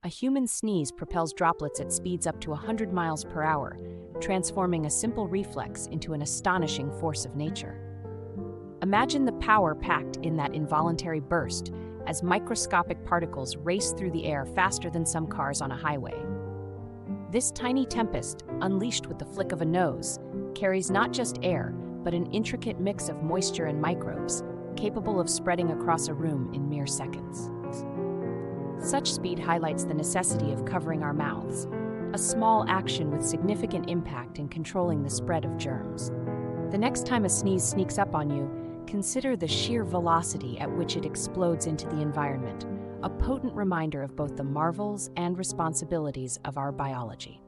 A human sneeze propels droplets at speeds up to 100 miles per hour, transforming a simple reflex into an astonishing force of nature. Imagine the power packed in that involuntary burst as microscopic particles race through the air faster than some cars on a highway. This tiny tempest, unleashed with the flick of a nose, carries not just air, but an intricate mix of moisture and microbes, capable of spreading across a room in mere seconds. Such speed highlights the necessity of covering our mouths, a small action with significant impact in controlling the spread of germs. The next time a sneeze sneaks up on you, consider the sheer velocity at which it explodes into the environment, a potent reminder of both the marvels and responsibilities of our biology.